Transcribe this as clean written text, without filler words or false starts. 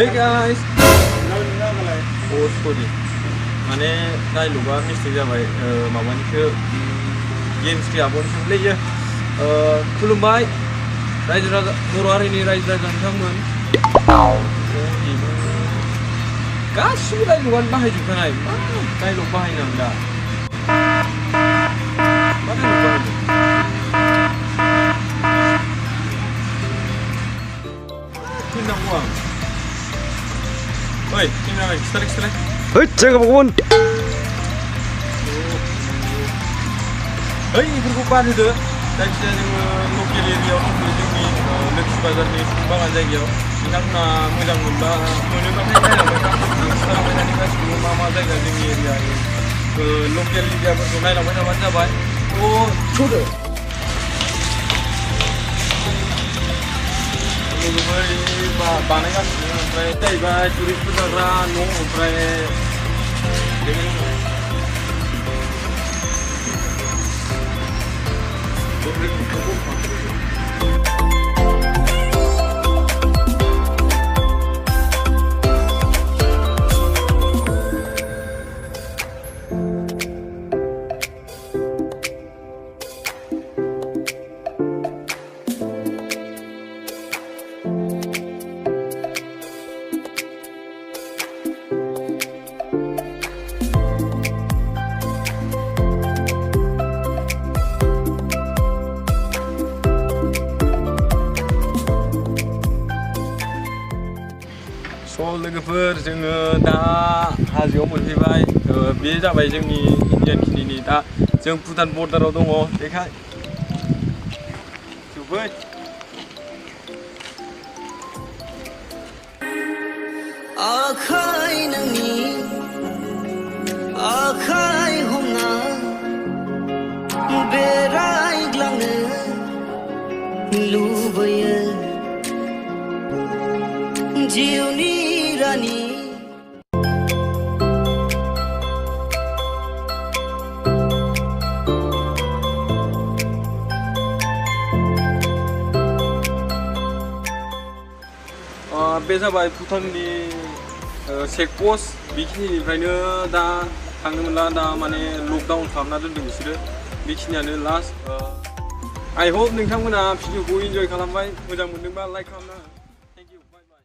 Hey guys. Oh sorry. Mane dialogue mistake जाबाय माबानिखौ games के आबोन थांलायो खुलुमबाय रायजो राजा बर' हारिनि रायजो राजा नोंथांमोन गासिबो डायलगानो बाहायजोबखानाय मा डायलग बाहायनांगौ दा मा डायलग बाहायनो फैनांगौ आं ओइ फैनांगौ खिथालाय Hei, jangan bangun. Hei, बेफोरखौ बाद होदो जायखिजाया जोङो लकेल एरियायाव दंथ'यो जोंनि लोखि बाजारनि बागान जायगायाव नोंथांमोना मोजां मोनोबाथाय नायलांबाय था आं खिथालांबाय थानि गासिबो मा जायगा जोंनि एरियानि लकेल एरियाफोरखौ नायलांबाय थाबानो जाबाय थ'दो लोगोफोर बानायगासिनो ओमफ्राय जाहैबाय टुरिस्टफोर जाग्रा न' ओमफ्राय लोगोफोर जोङो दा हाजोआव मोनफैबाय बे जाबाय जोंनि इण्डियान खिनिनि दा जों भुटान बर्डाराव दङ बेखाय जोबै आखाइ नोंनि आखाइ हमना बेरायग्लांनो लुबैयो जिउनि रानि बे जाबाय भुटाननि चेकपस्ट बेखिनिनिफ्रायनो दा थांनो मोनला दा माने लकडाउन खालामना दोनदों बिसोरो बेखिनियानो लास्ट आइ होप नोंथांमोना भिडिअखौ इन्जय खालामबाय मोजां मोनदोंबा लाइक खालामना थेंक इउ बाय बाय